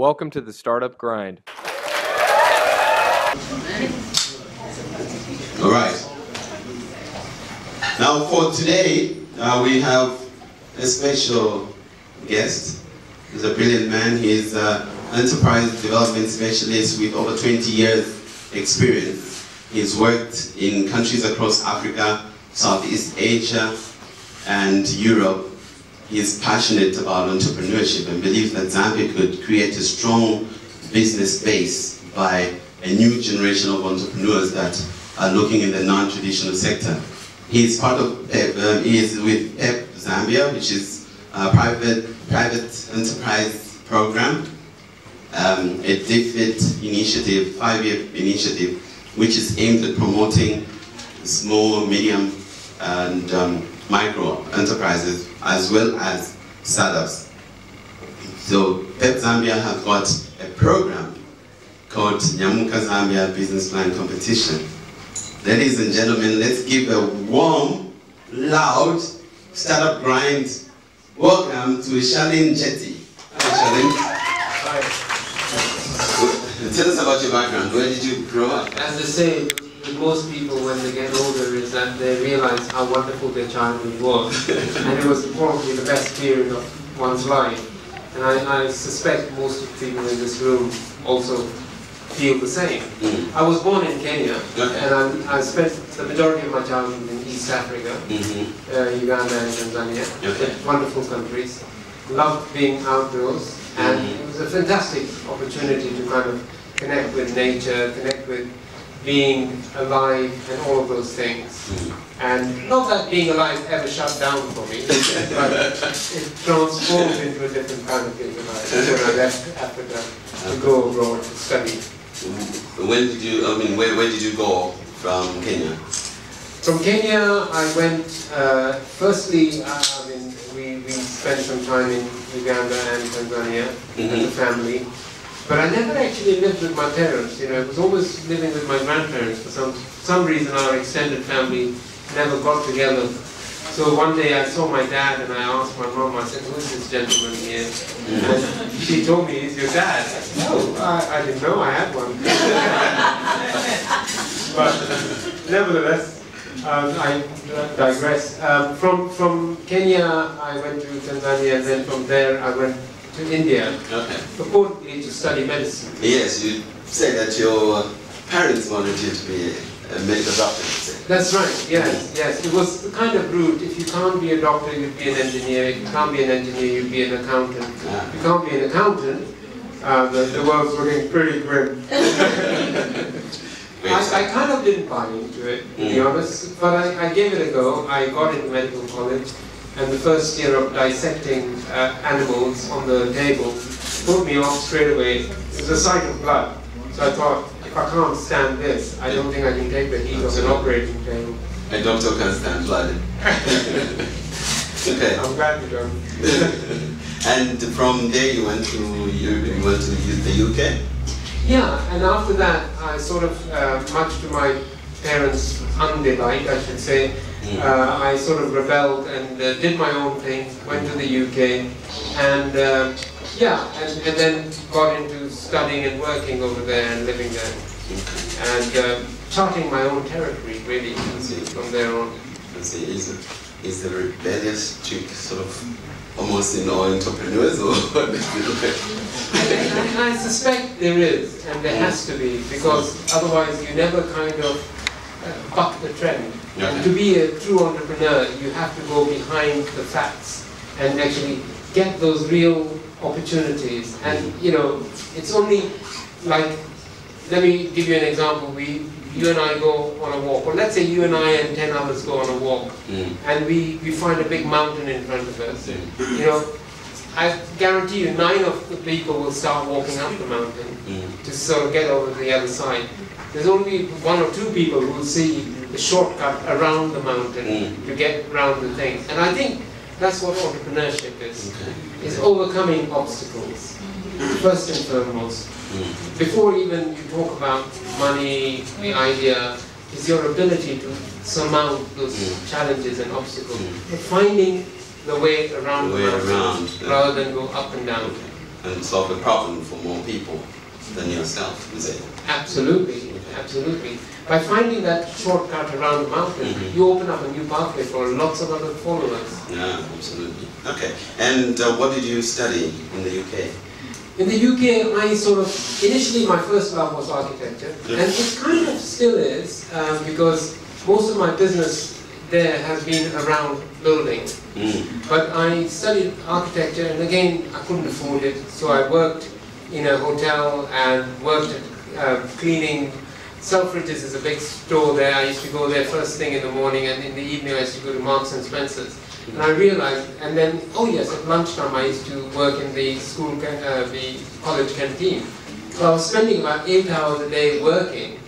Welcome to the Startup Grind. All right. Now for today, we have a special guest. He's a brilliant man. He's an enterprise development specialist with over 20 years experience. He's worked in countries across Africa, Southeast Asia, and Europe. He's passionate about entrepreneurship and believes that Zambia could create a strong business base by a new generation of entrepreneurs that are looking in the non-traditional sector. He's part of he is with PEPZambia, which is a private enterprise program, a DFID initiative, 5-year initiative, which is aimed at promoting small, medium, and micro enterprises as well as startups. So PEPZambia has got a program called Nyamuka Zambia Business Plan Competition. Ladies and gentlemen, let's give a warm, loud startup grind welcome to Shalin Jethi. Hi, Shalin. Hi. Tell us about your background. Where did you grow up? As they say, with most people when they get older is that they realize how wonderful their childhood was. And it was probably the best period of one's life. And I suspect most of the people in this room also feel the same. I was born in Kenya, and I spent the majority of my childhood in East Africa, Uganda and Tanzania. Wonderful countries. Loved being outdoors, and it was a fantastic opportunity to kind of connect with nature, connect with being alive and all of those things. And not that being alive ever shut down for me, but it transformed into a different kind of being alive when I left Africa to go abroad to study. When did you, where did you go from Kenya? From Kenya, I went, firstly, we spent some time in Uganda and Tanzania as a family. But I never actually lived with my parents, it was always living with my grandparents. For some reason our extended family never got together. So one day I saw my dad and I asked my mom, I said, who is this gentleman here? And she told me, he's your dad. I said, no, I didn't know I had one. But nevertheless, I digress. From Kenya I went to Tanzania, and then from there I went to India, purportedly to study medicine. Yes, you say that your parents wanted you to be a medical doctor. That's right, yes. It was the kind of route, if you can't be a doctor, you'd be an engineer. If you can't be an engineer, you'd be an accountant. If you can't be an accountant, the world's looking pretty grim. I kind of didn't buy into it, to be honest, but I gave it a go. I got into medical college. And the first year of dissecting animals on the table put me off straight away. It was a sight of blood. So I thought, if I can't stand this, I don't think I can take the heat of an operating table. A doctor can stand blood. Okay. I'm glad you don't. And from there you went to the UK? Yeah, and after that, I sort of, much to my parents' undelight, I should say, I sort of rebelled and did my own thing, went to the UK, and and then got into studying and working over there and living there, and charting my own territory really from there on. Is the rebellious streak sort of almost in all entrepreneurs, or what? I suspect there is, and there has to be, because otherwise you never kind of buck the trend. To be a true entrepreneur, you have to go behind the facts and actually get those real opportunities. And it's only like, let me give you an example. You and I go on a walk, or let's say you and I and 10 others go on a walk, and we find a big mountain in front of us. I guarantee you 9 of the people will start walking up the mountain to sort of get over to the other side. There's only 1 or 2 people who will see the shortcut around the mountain to get around the thing. And I think that's what entrepreneurship is overcoming obstacles, first and foremost. Before even you talk about money, the idea is your ability to surmount those challenges and obstacles. Finding the way around the mountain rather than go up and down. and solve a problem for more people than yourself, is it? Absolutely, absolutely. By finding that shortcut around the mountain, you open up a new pathway for lots of other followers. Yeah, absolutely. Okay, and what did you study in the UK? In the UK, I initially my first love was architecture, and it kind of still is, because most of my business there has been around building. But I studied architecture, and again, I couldn't afford it, so I worked in a hotel and worked at cleaning. Selfridges is a big store there. I used to go there first thing in the morning, and in the evening I used to go to Marks and Spencer's. And I realized, and then, oh yes, at lunchtime I used to work in the school, the college canteen. So I was spending about 8 hours a day working,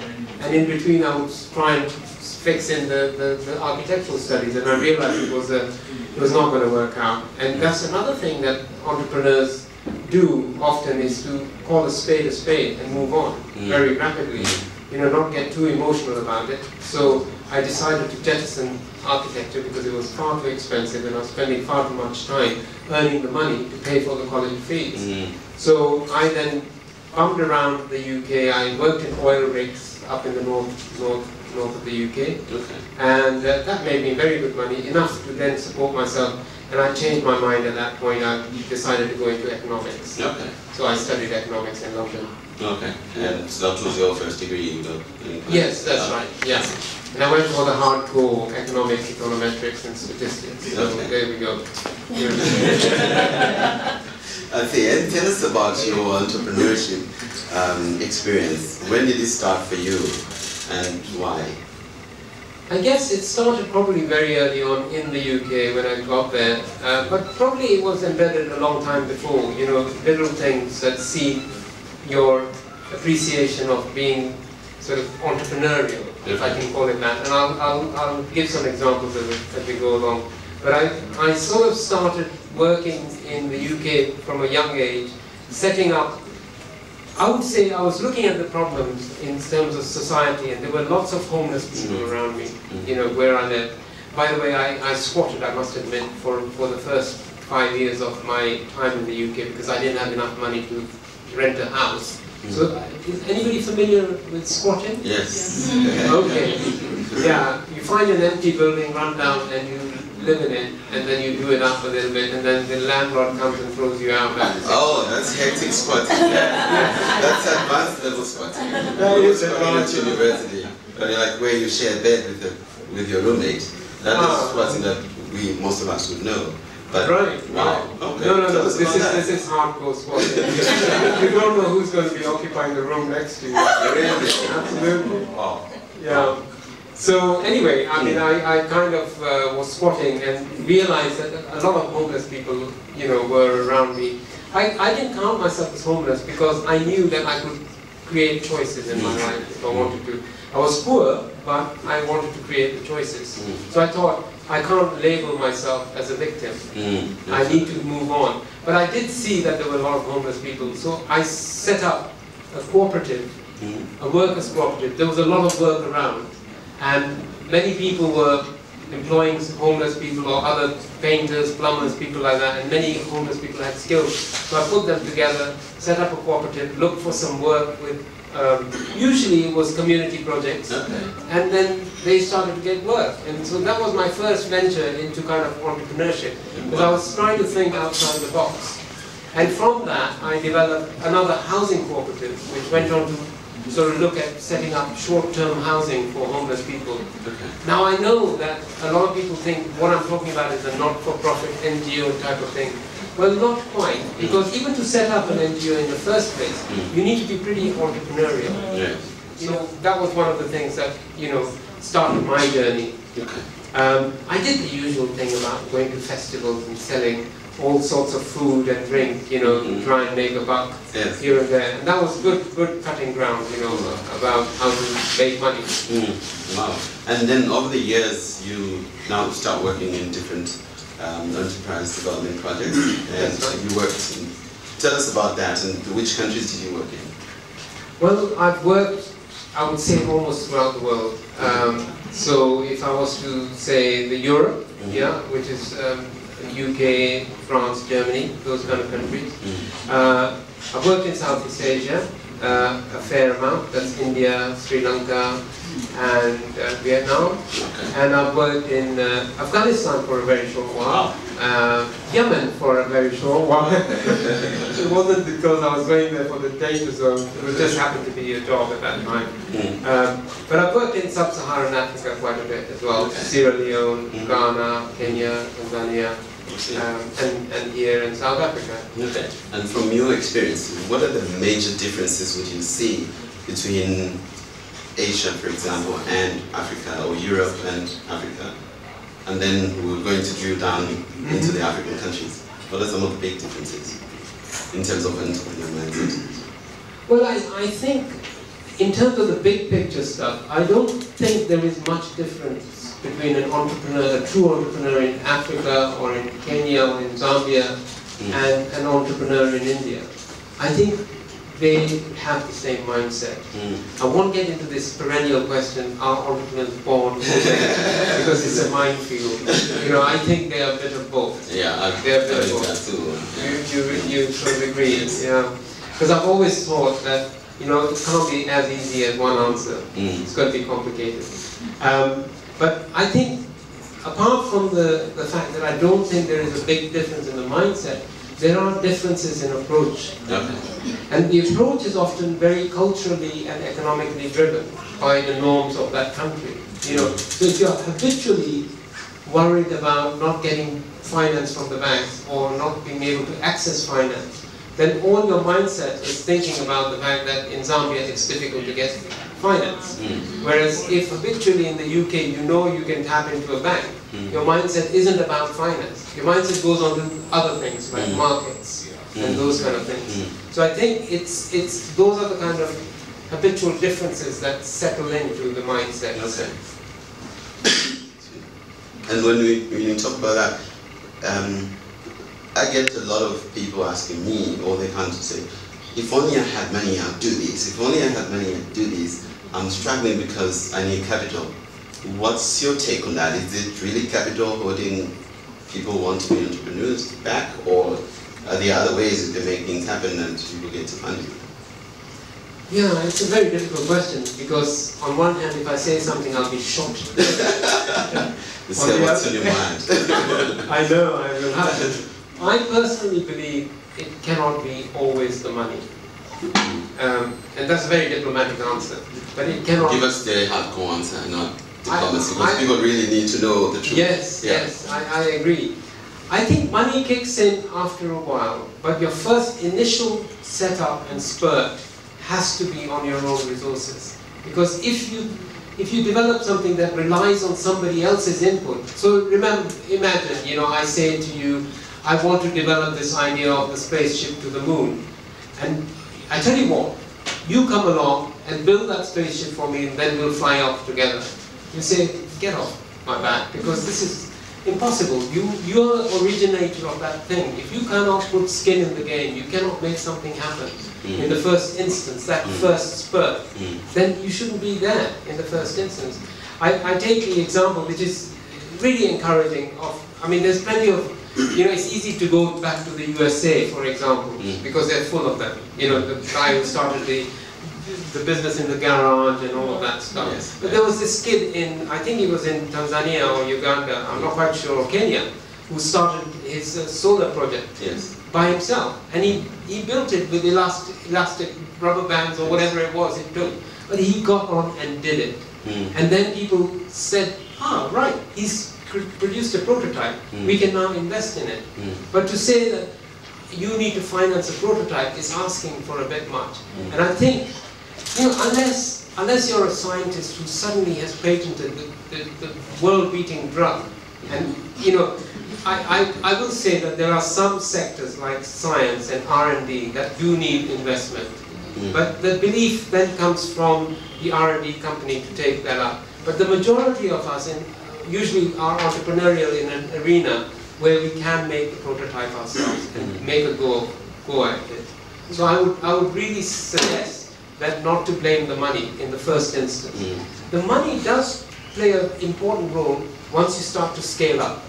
and in between I would try and fix in the architectural studies, and I realized it was not going to work out. And that's another thing that entrepreneurs do often, is to call a spade and move on very rapidly. You know, not get too emotional about it. So I decided to jettison architecture because it was far too expensive, and I was spending far too much time earning the money to pay for the college fees. So I then bumped around the UK. I worked in oil rigs up in the north of the UK, and that made me very good money, enough to then support myself. And I changed my mind at that point. I decided to go into economics. So I studied economics in London. Okay, and so that was your first degree you got? Yes, that's right, yes. And I went for the hardcore economics, econometrics, and statistics. So there we go. Okay, and tell us about your entrepreneurship experience. When did it start for you, and why? I guess it started probably very early on in the UK when I got there, but probably it was embedded a long time before. You know, little things that seed your appreciation of being sort of entrepreneurial, if I can call it that. And I'll give some examples of it as we go along. But I sort of started working in the UK from a young age, setting up. I would say I was looking at the problems in terms of society, and there were lots of homeless people around me, you know, where I lived. By the way, I squatted, I must admit, for the first 5 years of my time in the UK, because I didn't have enough money to rent a house. So, is anybody familiar with squatting? Yes. Okay. Yeah, you find an empty building, run down, and you live in it, and then you do it up a little bit, and then the landlord comes and throws you out. Oh, that's hectic squatting. That's advanced level squatting. That We were is squatting at advanced. university, but like where you share a bed with your roommate. That is squatting that most of us would know. But, right. Wow. Okay. No. This is hardcore squatting. You don't know who's going to be occupying the room next to you. Really? Absolutely. Wow. Yeah. So anyway, I mean, I kind of was squatting and realized that a lot of homeless people, you know, were around me. I didn't count myself as homeless because I knew that I could create choices in my life if I wanted to. I was poor, but I wanted to create the choices. So I thought, I can't label myself as a victim. I need to move on. But I did see that there were a lot of homeless people, so I set up a cooperative, a workers' cooperative. There was a lot of work around, and many people were employing homeless people or other painters, plumbers, people like that, and many homeless people had skills. So I put them together, set up a cooperative, looked for some work with, usually it was community projects, and then they started to get work. And so that was my first venture into kind of entrepreneurship, because I was trying to think outside the box. And from that, I developed another housing cooperative, which went on to sort of look at setting up short-term housing for homeless people. Now I know that a lot of people think what I'm talking about is a not-for-profit NGO type of thing. Well, not quite, because even to set up an NGO in the first place, you need to be pretty entrepreneurial. So that was one of the things that, you know, started my journey. I did the usual thing about going to festivals and selling all sorts of food and drink, you know, to try and make a buck here and there. And that was good cutting ground, you know, about how to make money. Wow. And then over the years, you now start working in different enterprise development projects, and you worked in, tell us about that, and which countries did you work in? Well, I've worked, I would say, almost throughout the world. So if I was to say the Europe, which is UK, France, Germany, those kind of countries. I've worked in Southeast Asia a fair amount. That's India, Sri Lanka, and Vietnam. And I've worked in Afghanistan for a very short while, Yemen for a very short while. It wasn't because I was going there for the danger zone, it just happened to be a job at that time. But I've worked in Sub-Saharan Africa quite a bit as well, Sierra Leone, Ghana, Kenya, Tanzania, and here in South Africa. Okay. And from your experience, what are the major differences would you see between Asia, for example, and Africa, or Europe and Africa? And then we're going to drill down into the African countries. What are some of the big differences in terms of entrepreneurial mindset? Well, I think in terms of the big picture stuff, I don't think there is much difference between an entrepreneur, a true entrepreneur in Africa or in Kenya or in Zambia and an entrepreneur in India. I think they have the same mindset. I won't get into this perennial question, are entrepreneurs born? Because it's a minefield. You know, I think they are a bit of both. Yeah, they're a bit of both. Too. You sort of agree, yeah. Because I've always thought that, you know, it can't be as easy as one answer. It's got to be complicated. But I think, apart from the fact that I don't think there is a big difference in the mindset, there are differences in approach. And the approach is often very culturally and economically driven by the norms of that country. You know, so if you're habitually worried about not getting finance from the banks or not being able to access finance, then all your mindset is thinking about the fact that in Zambia it's difficult to get finance. Whereas if habitually in the UK you know you can tap into a bank, your mindset isn't about finance. Your mindset goes on to other things like markets and those kind of things. So I think those are the kind of habitual differences that settle into the mindset. And when you talk about that, I get a lot of people asking me all the time to say, if only I had money, I'd do this. If only I had money, I'd do this. I'm struggling because I need capital. What's your take on that? Is it really capital holding people who want to be entrepreneurs back, or are there other ways that they make things happen and people get to funding? Yeah, it's a very difficult question, because on one hand, if I say something, I'll be shocked. Say what's on your mind. I know, I will have to. I personally believe it cannot be always the money. And that's a very diplomatic answer. But it cannot... Give us the hardcore answer, not diplomacy, because people really need to know the truth. Yes, yes, I agree. I think money kicks in after a while, but your first initial setup and spurt has to be on your own resources. Because if you develop something that relies on somebody else's input, so imagine, you know, I say to you, I want to develop this idea of the spaceship to the moon. And I tell you what, you come along and build that spaceship for me, and then we'll fly off together. You say, get off my back, because this is impossible. You're the originator of that thing. If you cannot put skin in the game, you cannot make something happen in the first instance, that first spurt, then you shouldn't be there in the first instance. I take the example, which is really encouraging of, I mean, there's plenty of, you know, it's easy to go back to the USA, for example, because they're full of them. You know, the guy who started the business in the garage and all of that stuff. Yes. But there was this kid in, I think he was in Tanzania or Uganda, I'm not quite sure, or Kenya, who started his solar project by himself. And he built it with elastic rubber bands or whatever it was it took. But he got on and did it. And then people said, right, he's produced a prototype, we can now invest in it. But to say that you need to finance a prototype is asking for a bit much. And I think, you know, unless you're a scientist who suddenly has patented the world-beating drug, and you know, I will say that there are some sectors like science and R&D that do need investment. But the belief then comes from the R&D company to take that up. But the majority of us usually are entrepreneurial in an arena where we can make the prototype ourselves and make a go at it. So I would really suggest that not to blame the money in the first instance. The money does play an important role once you start to scale up.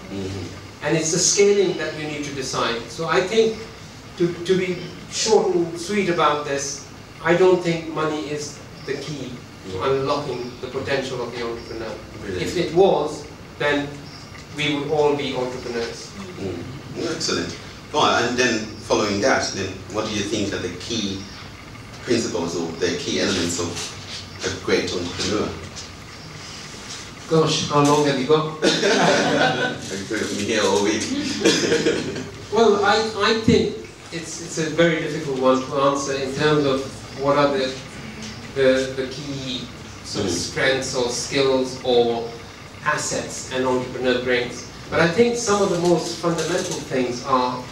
And it's the scaling that you need to decide. So I think, to be short and sweet about this, I don't think money is the key to unlocking the potential of the entrepreneur. Really? If it was, then we would all be entrepreneurs. Excellent. Well, and then following that, then what do you think are the key principles or the key elements of a great entrepreneur? Gosh, how long have you got? I could have been here all week. Well, I think it's a very difficult one to answer in terms of what are the key sort of strengths or skills or assets an entrepreneur brings. But I think some of the most fundamental things are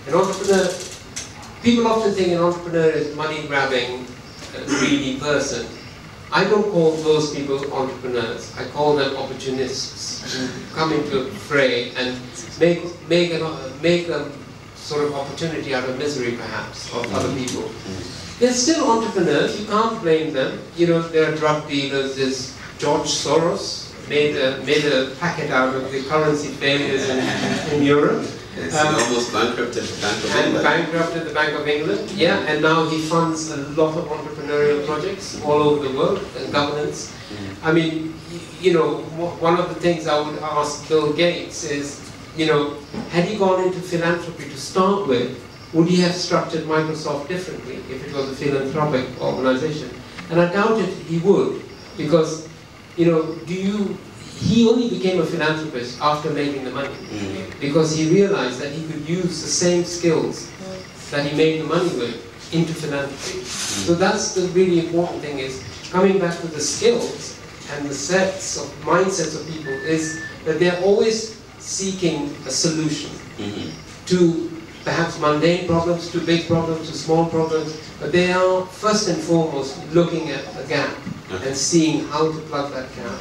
an entrepreneur. People often think an entrepreneur is money-grabbing, greedy person. I don't call those people entrepreneurs. I call them opportunists who come into a fray and make a sort of opportunity out of misery, perhaps, of other people. They're still entrepreneurs. You can't blame them. You know, there are drug dealers. There's George Soros made a packet out of the currency failures in Europe. Yes, he almost bankrupted the Bank of England. And bankrupted the Bank of England, yeah, and now he funds a lot of entrepreneurial projects all over the world, and governance. I mean, you know, one of the things I would ask Bill Gates is, you know, had he gone into philanthropy to start with, would he have structured Microsoft differently if it was a philanthropic organization? And I doubted he would, because, you know, he only became a philanthropist after making the money, because he realized that he could use the same skills that he made the money with into philanthropy. So that's the really important thing, is coming back to the skills and the mindsets of people, is that they're always seeking a solution to perhaps mundane problems, to big problems, to small problems, but they are first and foremost looking at a gap and seeing how to plug that gap.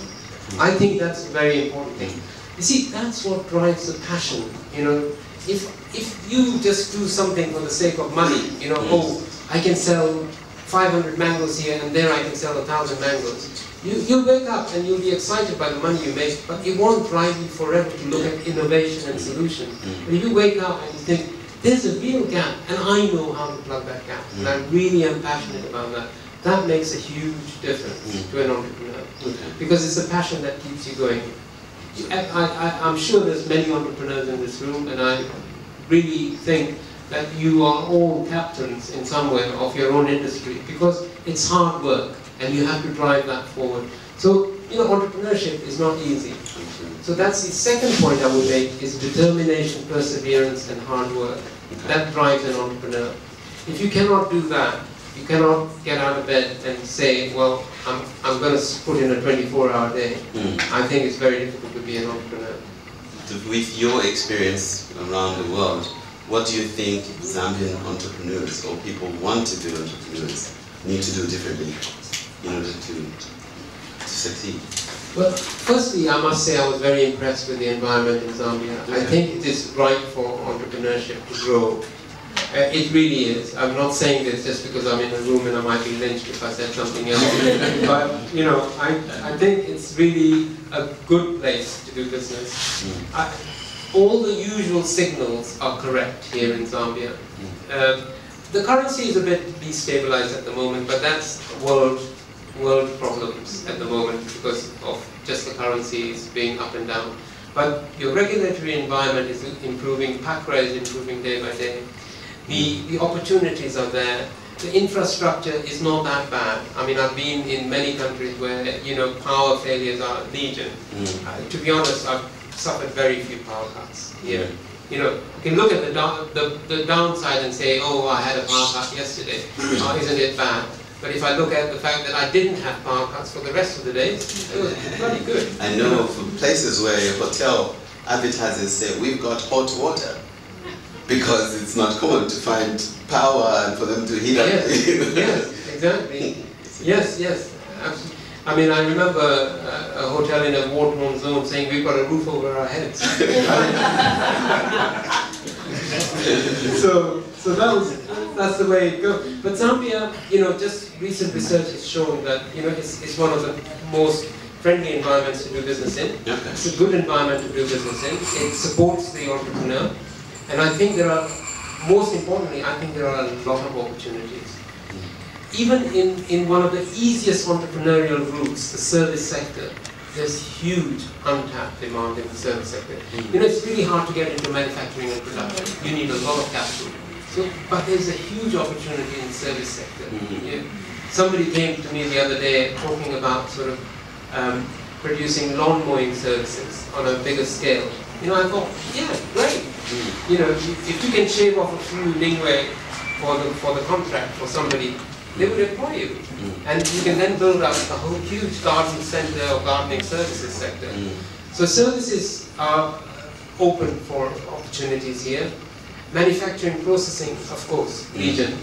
I think that's a very important thing. You see, that's what drives the passion. You know, if you just do something for the sake of money, you know, oh, I can sell 500 mangoes here and there I can sell 1,000 mangoes. You'll wake up and you'll be excited by the money you make, but it won't drive you forever to look at innovation and solution. But if you wake up and you think, there's a real gap, and I know how to plug that gap, and I really am passionate about that, that makes a huge difference to an entrepreneur. Because it's a passion that keeps you going. I'm sure there's many entrepreneurs in this room, and I really think that you are all captains in some way of your own industry, because it's hard work, and you have to drive that forward. So, you know, entrepreneurship is not easy. So that's the second point I would make, is determination, perseverance, and hard work. That drives an entrepreneur. If you cannot do that, you cannot get out of bed and say, well, I'm going to put in a 24-hour day. I think it's very difficult to be an entrepreneur. With your experience around the world, what do you think Zambian entrepreneurs or people who want to be entrepreneurs need to do differently in order to succeed? Well, firstly, I must say I was very impressed with the environment in Zambia. I think it is right for entrepreneurship to grow. It really is. I'm not saying this just because I'm in a room and I might be lynched if I said something else. But, you know, I think it's really a good place to do business. All the usual signals are correct here in Zambia. The currency is a bit destabilized at the moment, but that's world problems at the moment because of just the currencies being up and down. But your regulatory environment is improving, PACRA is improving day by day. The opportunities are there. The infrastructure is not that bad. I mean, I've been in many countries where, you know, power failures are legion. To be honest, I've suffered very few power cuts here. You know, you can look at the downside and say, oh, I had a power cut yesterday. Isn't it bad? But if I look at the fact that I didn't have power cuts for the rest of the days, it was bloody good. I know of places where a hotel advertises say, we've got hot water, because it's not common to find power and for them to heat up. Yes, exactly. Yes, absolutely. I mean, I remember a hotel in a war-torn zone saying, we've got a roof over our heads. So that's the way it goes. But Zambia, you know, just recent research has shown that, you know, it's one of the most friendly environments to do business in. Okay. It's a good environment to do business in. It supports the entrepreneur. And I think there are, most importantly, I think there are a lot of opportunities. Even in one of the easiest entrepreneurial routes, the service sector, there's huge untapped demand in the service sector. You know, it's really hard to get into manufacturing and production. You need a lot of capital. So, but there's a huge opportunity in the service sector. Yeah. Somebody came to me the other day talking about sort of producing lawn mowing services on a bigger scale. You know, I thought, yeah, great. You know, if you can shave off a few lingway for the contract for somebody, they would employ you. And you can then build up a whole huge garden center or gardening services sector. So services are open for opportunities here. Manufacturing, processing, of course, region.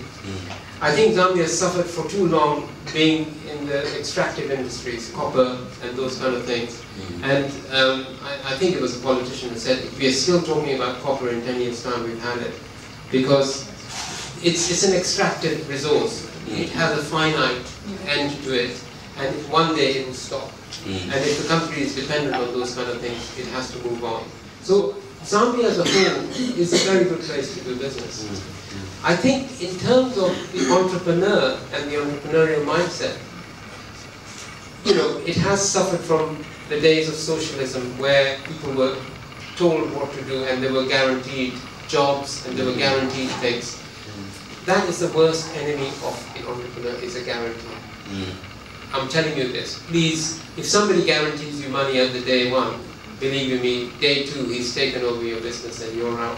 I think Zambia has suffered for too long being in the extractive industries, copper and those kind of things. And I think it was a politician who said, if we are still talking about copper in 10 years' time, we've had it. Because it's an extractive resource. It has a finite end to it, and one day it will stop. And if the country is dependent on those kind of things, it has to move on. So Zambia as a whole is a very good place to do business. I think in terms of the entrepreneur and the entrepreneurial mindset, you know, it has suffered from the days of socialism where people were told what to do and they were guaranteed jobs and they were guaranteed things. That is the worst enemy of the entrepreneur, is a guarantee. I'm telling you this. Please, if somebody guarantees you money at the day one, believe you me, day two, he's taken over your business and you're out.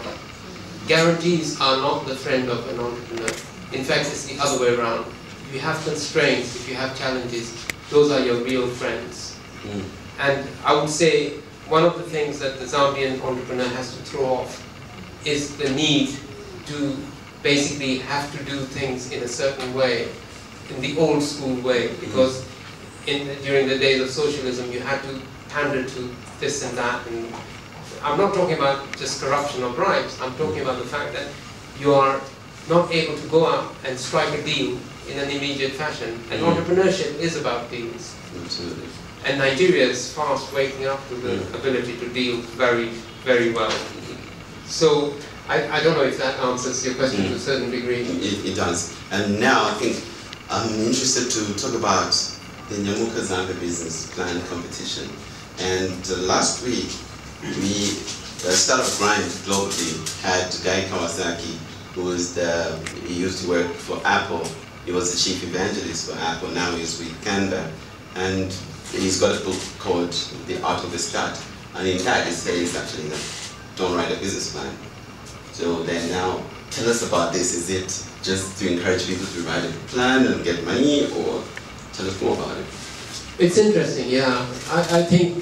Guarantees are not the friend of an entrepreneur. In fact, it's the other way around. If you have constraints, if you have challenges, those are your real friends. And I would say one of the things that the Zambian entrepreneur has to throw off is the need to basically have to do things in a certain way, in the old school way, because during the days of socialism you had to pander to this and that. And I'm not talking about just corruption or bribes, I'm talking about the fact that you are not able to go out and strike a deal in an immediate fashion. And entrepreneurship is about deals. Absolutely. And Nigeria is fast waking up to the ability to deal very, very well. So I don't know if that answers your question to a certain degree. It does. And now I think I'm interested to talk about the Nyamuka Zambia business plan competition. And last week, the Startup Grind globally had Guy Kawasaki, he used to work for Apple. He was the chief evangelist for Apple. Now he's with Canva. And he's got a book called The Art of the Start. And in that it says actually that don't write a business plan. So then now, tell us about this. Is it just to encourage people to write a plan and get money, or tell us more about it? It's interesting, yeah. I think,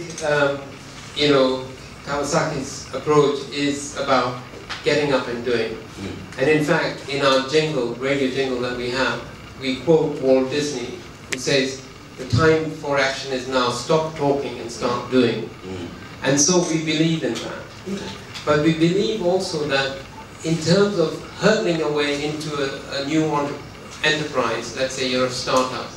you know, Kawasaki's approach is about getting up and doing. And in fact, in our jingle, radio jingle that we have, we quote Walt Disney, who says, the time for action is now, stop talking and start doing. And so we believe in that. But we believe also that in terms of hurtling away into a new enterprise, let's say you're a startup,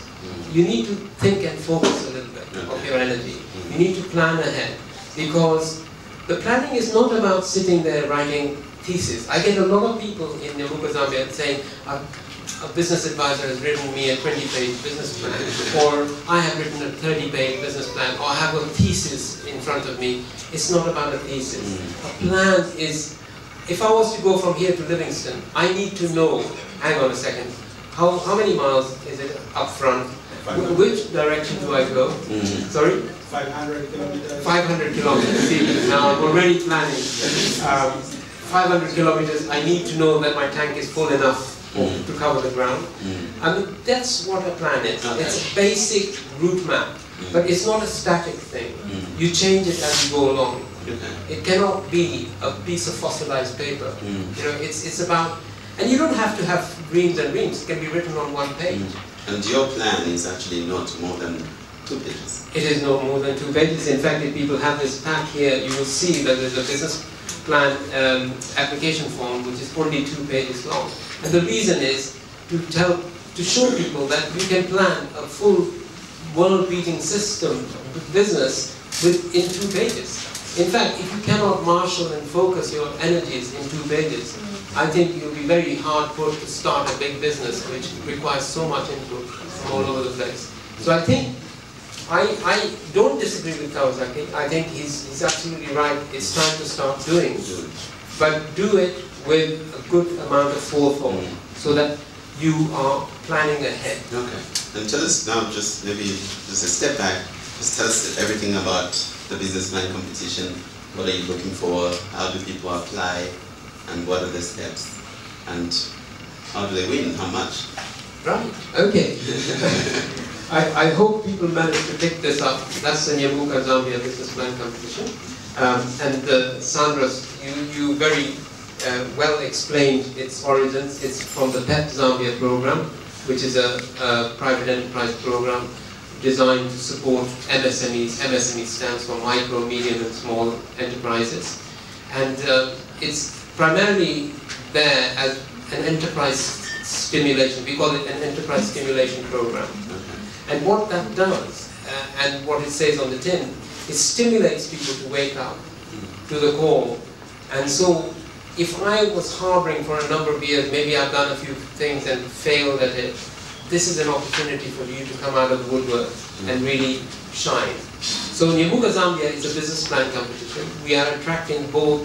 you need to think and focus a little bit of your energy. You need to plan ahead, because the planning is not about sitting there writing thesis. I get a lot of people in Nyamuka Zambia saying, a business advisor has written me a 20-page business plan, or I have written a 30-page business plan, or I have a thesis in front of me. It's not about a thesis. A plan is, if I was to go from here to Livingston, I need to know, hang on a second, how many miles is it up front? Which direction do I go? Sorry? 500 kilometers. 500 kilometers. See, now I'm already planning. 500 kilometers, I need to know that my tank is full enough to cover the ground. I mean, that's what a plan is. Okay. It's a basic route map, but it's not a static thing. You change it as you go along. It cannot be a piece of fossilized paper. You know, it's about, and you don't have to have dreams and dreams. It can be written on one page. And your plan is actually not more than 2 pages. It is no more than 2 pages. In fact, if people have this pack here, you will see that there's a business plan application form which is only 2 pages long. And the reason is to show people that you can plan a full world-beating system, business, in 2 pages. In fact, if you cannot marshal and focus your energies in 2 pages, I think you'll be very hard put to start a big business which requires so much input from all over the place. So I think, I don't disagree with Kawasaki. I think he's absolutely right. It's time to start doing, but do it with a good amount of forethought so that you are planning ahead. Okay. And tell us now, just maybe just a step back, just tell us everything about the business plan competition. What are you looking for? How do people apply? And what are the steps? And how do they win? How much? Right. Okay. I hope people manage to pick this up. That's the Nyamuka Zambia business plan competition. And Sandra, you very well explained its origins. It's from the PEPZambia program, which is a private enterprise program designed to support MSMEs. MSME stands for micro, medium and small enterprises. And it's primarily there as an enterprise stimulation. We call it an enterprise stimulation program. And what that does, and what it says on the tin, it stimulates people to wake up to the call. And so, if I was harboring for a number of years, maybe I've done a few things and failed at it, this is an opportunity for you to come out of the woodwork and really shine. So Nyamuka Zambia is a business plan competition. We are attracting both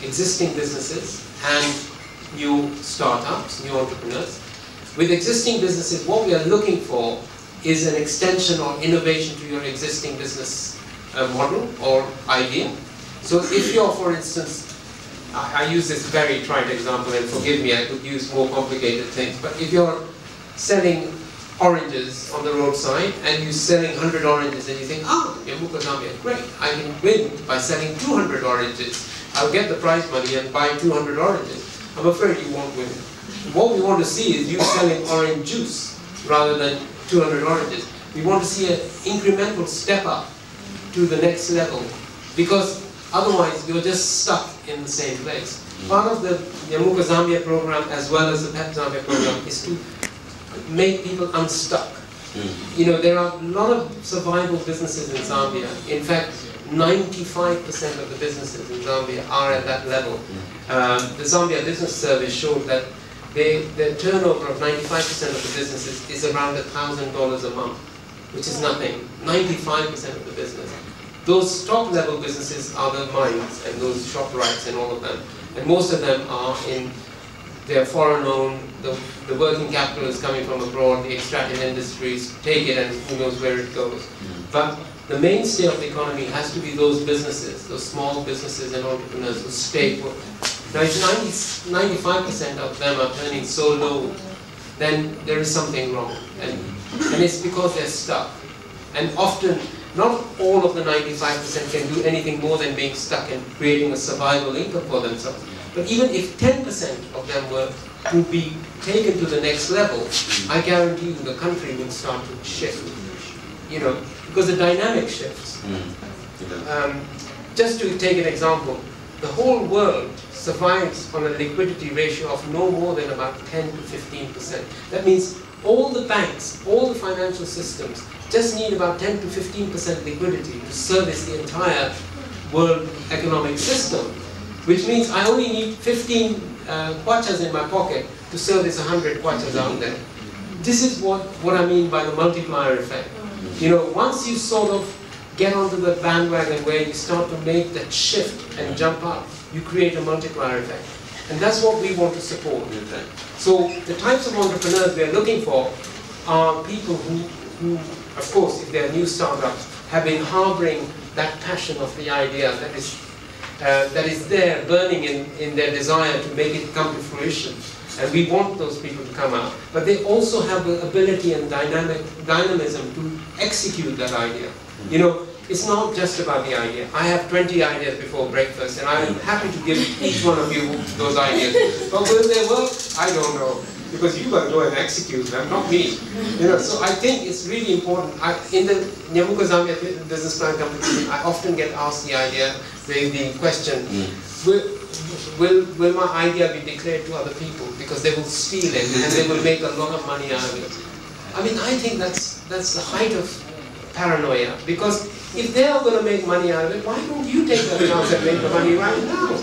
existing businesses and new startups, new entrepreneurs. With existing businesses, what we are looking for is an extension or innovation to your existing business model or idea. So if you're, for instance, I use this very trite example, and forgive me, I could use more complicated things, but if you're selling oranges on the roadside and you're selling 100 oranges and you think, Nyamuka Zambia, great, I can win by selling 200 oranges. I'll get the prize money and buy 200 oranges. I'm afraid you won't win. What we want to see is you selling orange juice rather than 200 oranges. We want to see an incremental step up to the next level, because otherwise you're just stuck in the same place. Part of the Nyamuka Zambia program as well as the PEPZambia program is to make people unstuck. You know, there are a lot of survival businesses in Zambia. In fact, 95% of the businesses in Zambia are at that level. The Zambia Business Service showed that the turnover of 95% of the businesses is around $1,000 a month, which is nothing. 95% of the business. Those top level businesses are the mines and those ShopRites and all of them. And most of them are they're foreign owned, the working capital is coming from abroad, the extractive industries take it and who knows where it goes. But the mainstay of the economy has to be those businesses, those small businesses and entrepreneurs who stay put. Now if 95% of them are turning so low, then there is something wrong. And it's because they're stuck. And often, not all of the 95% can do anything more than being stuck and creating a survival income for themselves. But even if 10% of them were to be taken to the next level, I guarantee you the country will start to shift. You know, because the dynamic shifts. Just to take an example, the whole world survives on a liquidity ratio of no more than about 10 to 15%. That means all the banks, all the financial systems just need about 10 to 15% liquidity to service the entire world economic system, which means I only need 15 kwachas in my pocket to service 100 kwachas out there. This is what I mean by the multiplier effect. You know, once you sort of get onto the bandwagon where you start to make that shift and jump up, you create a multiplier effect. And that's what we want to support. So the types of entrepreneurs we are looking for are people who of course, if they're new startups, have been harboring that passion of the idea that is there, burning in their desire to make it come to fruition. And we want those people to come out. But they also have the ability and dynamism to execute that idea. You know, it's not just about the idea. I have 20 ideas before breakfast, and I'm happy to give each one of you those ideas. But will they work? I don't know. Because you've got to go and execute them, not me. You know, so I think it's really important. In the Nyamuka Zambia business plan competition, I often get asked the question, will my idea be declared to other people because they will steal it and they will make a lot of money out of it? I mean, I think that's the height of paranoia, because if they are going to make money out of it, why don't you take that chance and make the money right now?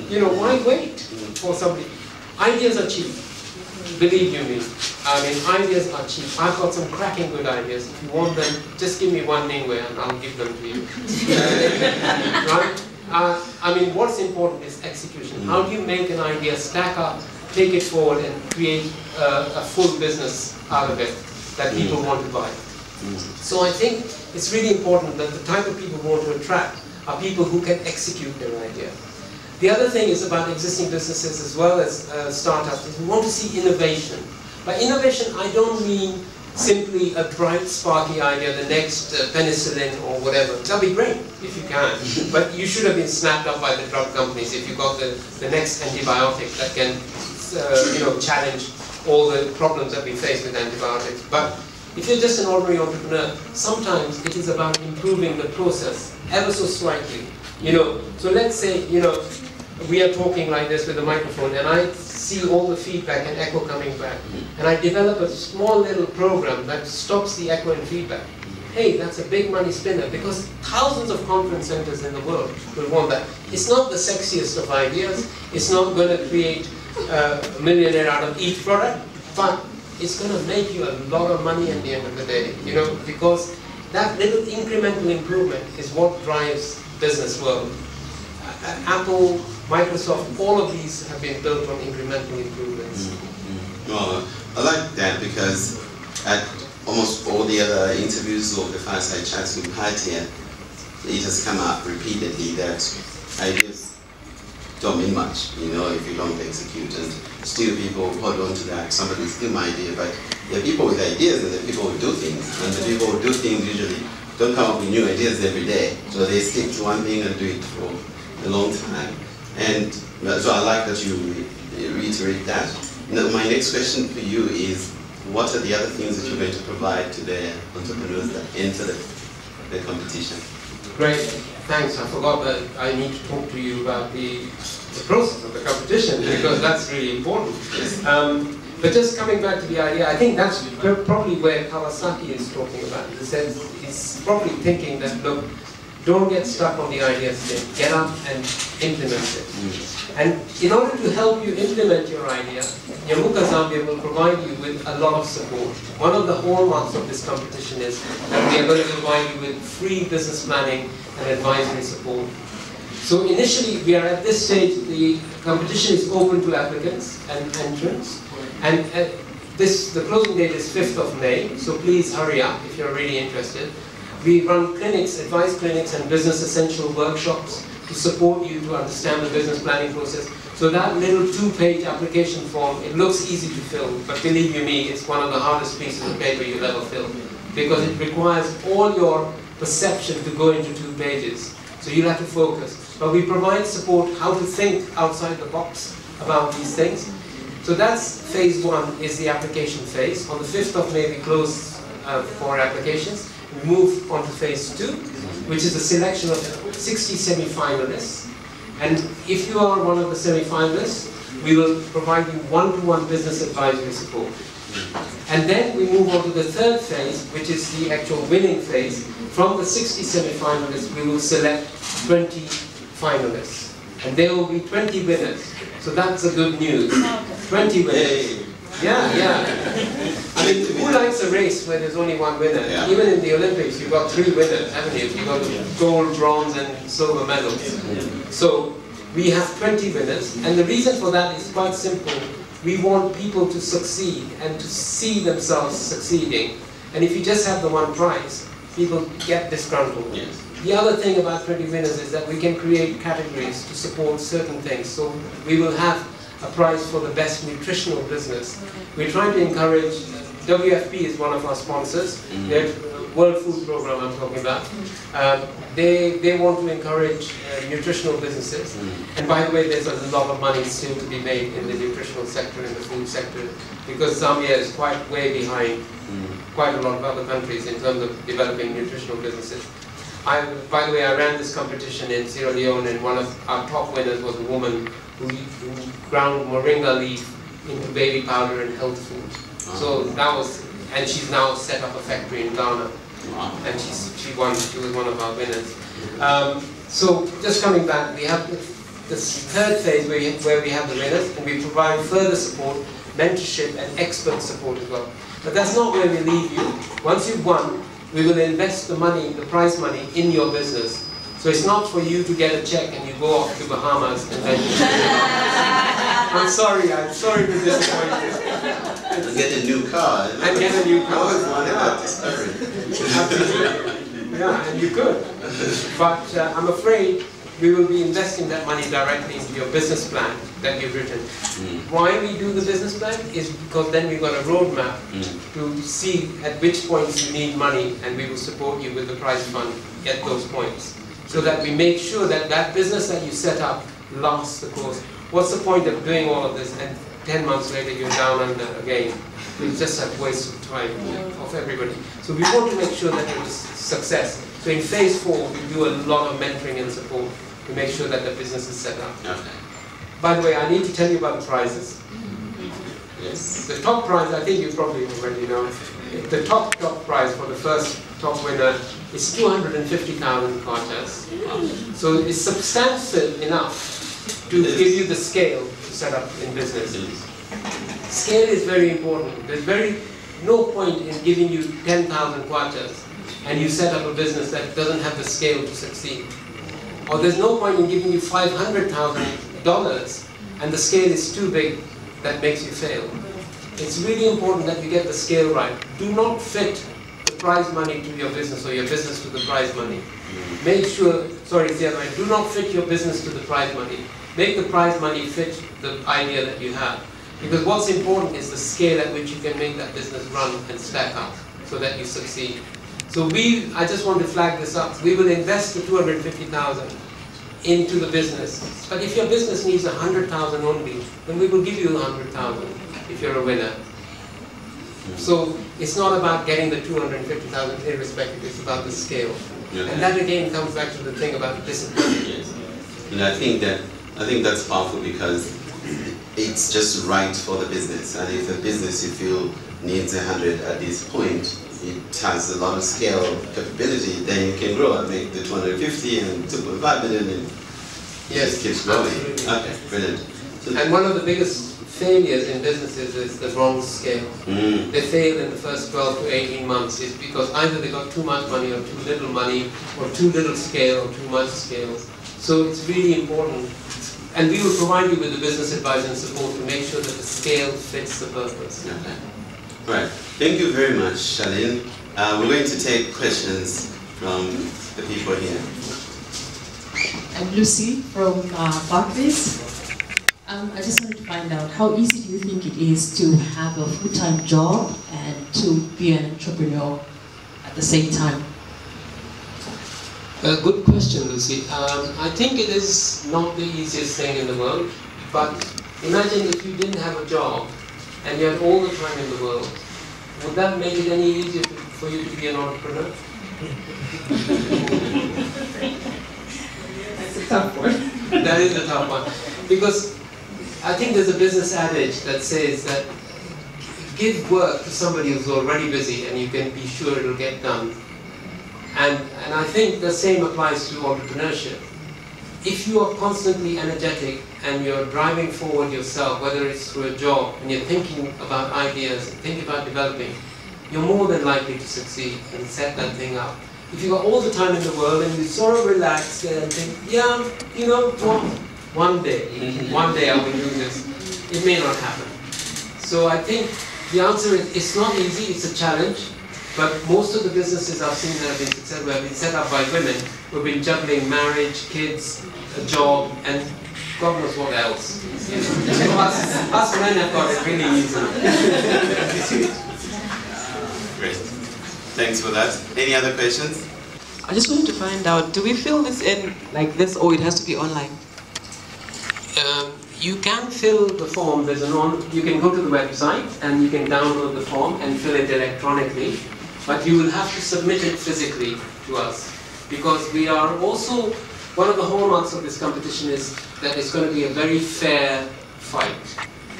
You know, why wait for somebody? Ideas are cheap. Believe you me. I mean, ideas are cheap. I've got some cracking good ideas. If you want them, just give me one Ningwe and I'll give them to you. Right? I mean, what's important is execution. How do you make an idea stack up, take it forward, and create a full business out of it that people want to buy? So I think it's really important that the type of people we want to attract are people who can execute their idea. The other thing is about existing businesses as well as startups is we want to see innovation. By innovation, I don't mean simply a bright, sparky idea, the next penicillin or whatever. That'll be great if you can, but you should have been snapped up by the drug companies if you got the next antibiotic that can challenge all the problems that we face with antibiotics. But if you're just an ordinary entrepreneur, sometimes it is about improving the process ever so slightly. So let's say, we are talking like this with a microphone, and I see all the feedback and echo coming back, and I develop a small little program that stops the echo and feedback. Hey, that's a big money spinner, because thousands of conference centers in the world will want that. It's not the sexiest of ideas, it's not going to create a millionaire out of each product, but it's going to make you a lot of money at the end of the day, because that little incremental improvement is what drives business world. Apple, Microsoft, all of these have been built on incremental improvements. Well, I like that because at almost all the other interviews or the fireside chats we've had here, it has come up repeatedly that ideas don't mean much, if you don't execute, and still people hold on to that. Somebody steal my idea, but there are people with ideas and there are people who do things, and the people who do things usually don't come up with new ideas every day, so they stick to one thing and do it for a long time. And so I like that you reiterate that. Now, my next question for you is, what are the other things that you're going to provide to the entrepreneurs that enter the competition? Great, thanks. I forgot that I need to talk to you about the process of the competition, because that's really important. But just coming back to the idea, I think that's probably where Kawasaki is talking about. He says he's probably thinking that, look, don't get stuck on the idea stage. Get up and implement it. And in order to help you implement your idea, Nyamuka Zambia will provide you with a lot of support. One of the hallmarks of this competition is that we are going to provide you with free business planning and advisory support. So initially, we are at this stage, the competition is open to applicants and entrants. And the closing date is 5th of May, so please hurry up if you're really interested. We run clinics, advice clinics, and business essential workshops to support you to understand the business planning process. So that little 2-page application form, it looks easy to fill, but believe you me, it's one of the hardest pieces of paper you'll ever fill, because it requires all your perception to go into 2 pages. So you'll have to focus. But we provide support how to think outside the box about these things. So that's phase 1, is the application phase. On the 5th of May, we close for applications. We move on to phase 2, which is a selection of 60 semi-finalists. And if you are one of the semi-finalists, we will provide you one-to-one business advisory support. And then we move on to the 3rd phase, which is the actual winning phase. From the 60 semi-finalists, we will select 20 finalists. And there will be 20 winners. So that's the good news. 20 winners. Yeah. I mean, who likes a race where there's only one winner? Yeah. Even in the Olympics, you've got 3 winners, haven't you? You've got gold, bronze, and silver medals. So we have 20 winners, and the reason for that is quite simple. We want people to succeed and to see themselves succeeding. And if you just have the one prize, people get disgruntled. Yes. The other thing about 20 winners is that we can create categories to support certain things. So we will have a prize for the best nutritional business. We're trying to encourage, WFP is one of our sponsors, their World Food Program I'm talking about. They want to encourage nutritional businesses. And by the way, there's a lot of money still to be made in the nutritional sector, in the food sector, because Zambia is quite way behind quite a lot of other countries in terms of developing nutritional businesses. By the way, I ran this competition in Sierra Leone, and one of our top winners was a woman who ground moringa leaf into baby powder and health food. So that was, and she's now set up a factory in Ghana. Wow. And she won. She was one of our winners. So just coming back, we have this third phase where we have the winners, and we provide further support, mentorship, and expert support as well. But that's not where we leave you. Once you've won, we will invest the money, the prize money, in your business. So it's not for you to get a check and you go off to Bahamas and then I'm sorry to disappoint you. And get a new car. And get a new car. I always wanted that discovery. Absolutely. Yeah, and you could. But I'm afraid we will be investing that money directly into your business plan that you've written. Why we do the business plan is because then we've got a roadmap to see at which points you need money, and we will support you with the prize fund at those points. So that we make sure that that business that you set up lasts the course. What's the point of doing all of this and 10 months later you're down under again? It's just a waste of time of everybody. So we want to make sure that it is success. So in phase 4, we do a lot of mentoring and support to make sure that the business is set up. Okay. By the way, I need to tell you about the prizes. Yes. The top prize, I think you probably already know, the top prize for the first top winner is 250,000 kwatas. So it's substantial enough to give you the scale to set up in business. Scale is very important. There's no point in giving you 10,000 kwatas and you set up a business that doesn't have the scale to succeed. Or there's no point in giving you $500,000 and the scale is too big that makes you fail. It's really important that you get the scale right. Do not fit the prize money to your business or your business to the prize money. Make sure, sorry, it's the other way, do not fit your business to the prize money. Make the prize money fit the idea that you have. Because what's important is the scale at which you can make that business run and stack up so that you succeed. So I just want to flag this up. We will invest the 250,000 into the business. But if your business needs 100,000 only, then we will give you 100,000 if you're a winner. So it's not about getting the 250,000 irrespective, it's about the scale. Okay. And that again comes back to the thing about discipline. Yes. And I think that's powerful because it's just right for the business. And if the business you feel needs 100 at this point, it has a lot of scale capability, then you can grow and make the 250 and 2.5 million and yes, it keeps growing. Absolutely. Okay, brilliant. So and one of the biggest failures in businesses is the wrong scale. They fail in the first 12 to 18 months is because either they got too much money or too little money or too little scale or too much scale. So it's really important. And we will provide you with the business advice and support to make sure that the scale fits the purpose. Okay. Right. Thank you very much, Shalin. We're going to take questions from the people here. I'm Lucy from Barclays. I just wanted to find out, how easy do you think it is to have a full-time job and to be an entrepreneur at the same time? Good question, Lucy. I think it is not the easiest thing in the world, but imagine if you didn't have a job and you had all the time in the world. Would that make it any easier for you to be an entrepreneur? That's a tough one. That is a tough one. Because I think there's a business adage that says that give work to somebody who's already busy and you can be sure it'll get done. And I think the same applies to entrepreneurship. If you are constantly energetic and you're driving forward yourself, whether it's through a job and you're thinking about ideas, thinking about developing, you're more than likely to succeed and set that thing up. If you've got all the time in the world and you sort of relax and think, yeah, you know, one day I will do this, it may not happen. So I think the answer is, it's not easy, it's a challenge. But most of the businesses I've seen that have been successful have been set up by women who've been juggling marriage, kids, a job, and God knows what else. You know? us men have got it really easy. Great. Thanks for that. Any other questions? I just wanted to find out, do we fill this in like this or it has to be online? You can fill the form. You can go to the website and you can download the form and fill it electronically. But you will have to submit it physically to us, because we are also, one of the hallmarks of this competition is that it's going to be a very fair fight.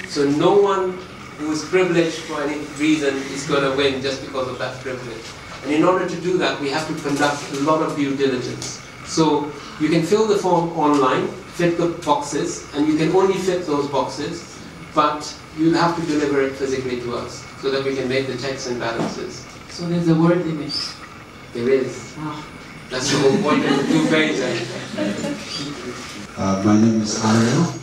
So no one who is privileged for any reason is going to win just because of that privilege. And in order to do that, we have to conduct a lot of due diligence. So you can fill the form online, fit the boxes, and you can only fit those boxes, but you have to deliver it physically to us so that we can make the checks and balances. So there's a word limit. There is. Ah. That's the whole point of the 2 pages. My name is Ariel.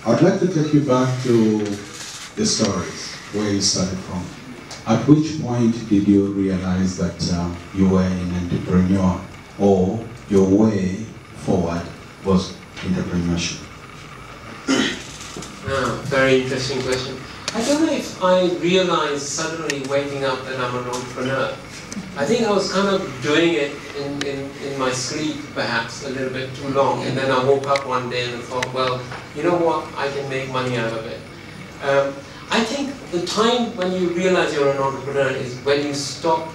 I'd like to take you back to the stories, where you started from. At which point did you realize that you were an entrepreneur, or your way forward was entrepreneurship? Very interesting question. I don't know if I realized suddenly waking up that I'm an entrepreneur. I think I was kind of doing it in my sleep, perhaps, a little bit too long. And then I woke up one day and thought, well, you know what, I can make money out of it. I think the time when you realize you're an entrepreneur is when you stop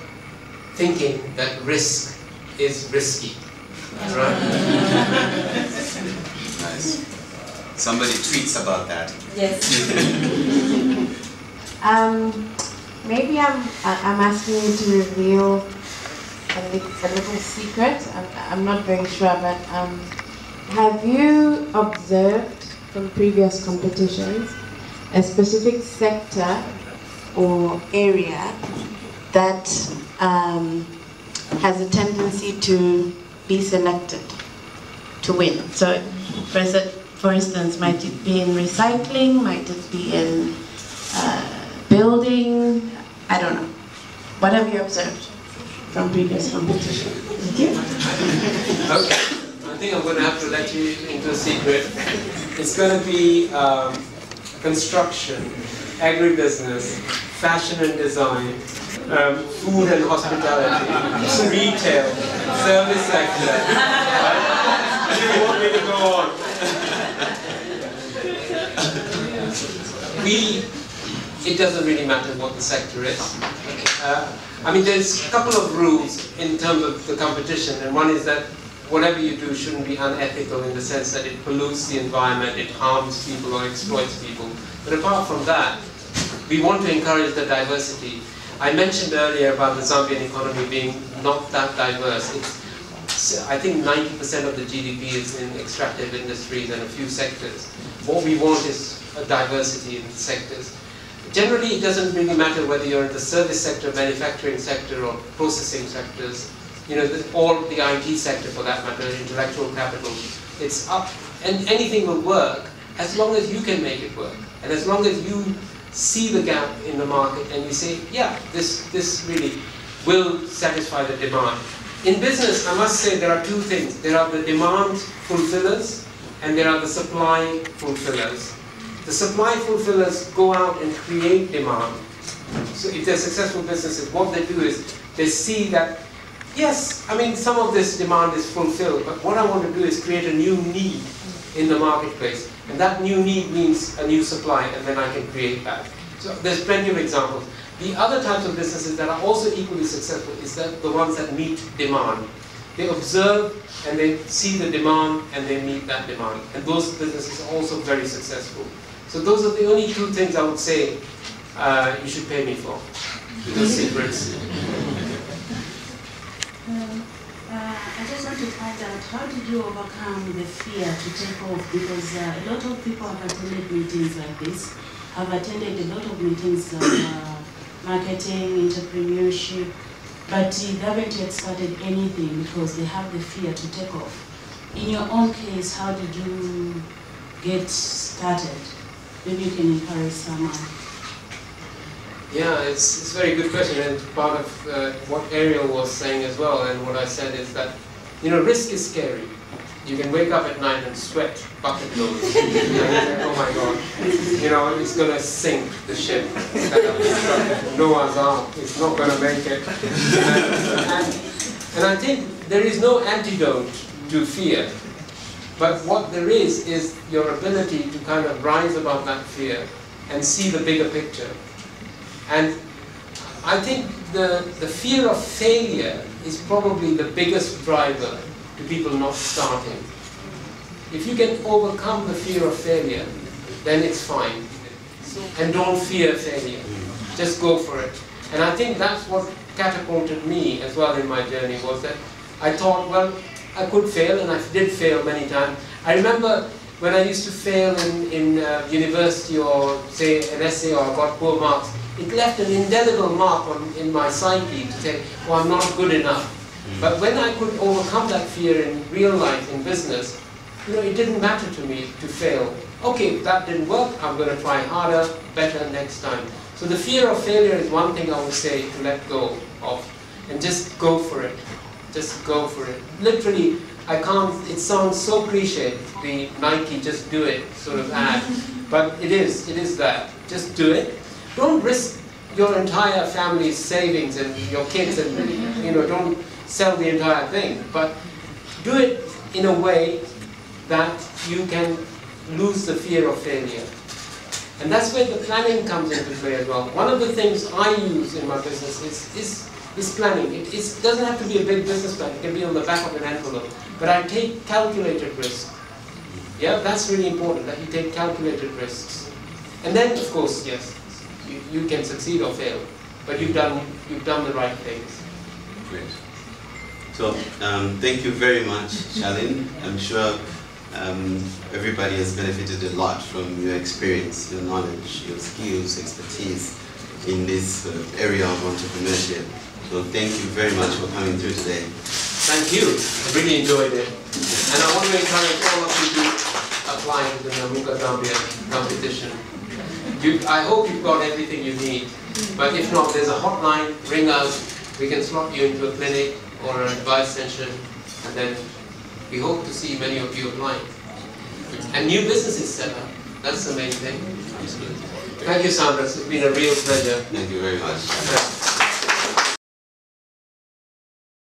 thinking that risk is risky. Right? Nice. Somebody tweets about that. Yes. Maybe I'm asking you to reveal a little secret. I'm not very sure, but have you observed from previous competitions a specific sector or area that has a tendency to be selected to win? So, for instance, might it be in recycling? Might it be in building? I don't know. What have you observed from previous competition? Thank you. Okay. I think I'm going to have to let you into a secret. It's going to be construction, agribusiness, fashion and design, food and hospitality, retail, service sector. Do you want me to go on? It doesn't really matter what the sector is. I mean, there's a couple of rules in terms of the competition, and one is that whatever you do shouldn't be unethical in the sense that it pollutes the environment, it harms people or exploits people. But apart from that, we want to encourage the diversity. I mentioned earlier about the Zambian economy being not that diverse. I think 90% of the GDP is in extractive industries and a few sectors. What we want is a diversity in sectors. Generally, it doesn't really matter whether you're in the service sector, manufacturing sector, or processing sectors. You know, or the IT sector for that matter, intellectual capital. It's up, and anything will work as long as you can make it work. And as long as you see the gap in the market and you say, yeah, this really will satisfy the demand. In business, I must say there are two things. There are the demand fulfillers and there are the supply fulfillers. The supply fulfillers go out and create demand. So if they're successful businesses, what they do is they see that, yes, I mean, some of this demand is fulfilled, but what I want to do is create a new need in the marketplace. And that new need means a new supply, and then I can create that. So there's plenty of examples. The other types of businesses that are also equally successful is that the ones that meet demand. They observe and they see the demand and they meet that demand. And those businesses are also very successful. So those are the only two things I would say you should pay me for. Those secrets. I just want to find out, how did you overcome the fear to take off? Because a lot of people have attended meetings like this, have attended a lot of meetings of marketing, entrepreneurship, but they haven't yet started anything because they have the fear to take off. In your own case, how did you get started? Maybe you can encourage someone. Yeah, it's a very good question, and part of what Ariel was saying as well, and what I said is that, you know, risk is scary. You can wake up at night and sweat bucket loads. And you think, oh my God, you know, it's going to sink the ship that I've constructed. Noah's Ark, it's not going to make it. And I think there is no antidote to fear. But what there is your ability to kind of rise above that fear and see the bigger picture. And I think the fear of failure is probably the biggest driver to people not starting. If you can overcome the fear of failure, then it's fine. And don't fear failure. Just go for it. And I think that's what catapulted me as well in my journey, was that I thought, well, I could fail, and I did fail many times. I remember when I used to fail in university, or say an essay, or I got poor marks, it left an indelible mark in my psyche to say, well, I'm not good enough. But when I could overcome that fear in real life, in business, you know, it didn't matter to me to fail. Okay, if that didn't work, I'm going to try harder, better next time. So the fear of failure is one thing I would say to let go of, and just go for it. Just go for it. Literally, I can't, it sounds so cliche, the Nike just do it sort of ad, but it is that. Just do it. Don't risk your entire family's savings and your kids, and you know, don't sell the entire thing, but do it in a way that you can lose the fear of failure. And that's where the planning comes into play as well. One of the things I use in my business is planning. It doesn't have to be a big business plan. It can be on the back of an envelope. But I take calculated risks. Yeah, that's really important, that you take calculated risks. And then, of course, yes, you can succeed or fail, but you've done the right things. Great. So, thank you very much, Shalin. I'm sure everybody has benefited a lot from your experience, your knowledge, your skills, expertise in this area of entrepreneurship. So thank you very much for coming through today. Thank you. I really enjoyed it. And I want to encourage all of you to apply to the Nyamuka Zambia competition. I hope you've got everything you need. But if not, there's a hotline. Ring us. We can slot you into a clinic or an advice session. And then we hope to see many of you applying. And new businesses set up. That's the main thing. Absolutely. Thank you, Sandra. It's been a real pleasure. Thank you very much.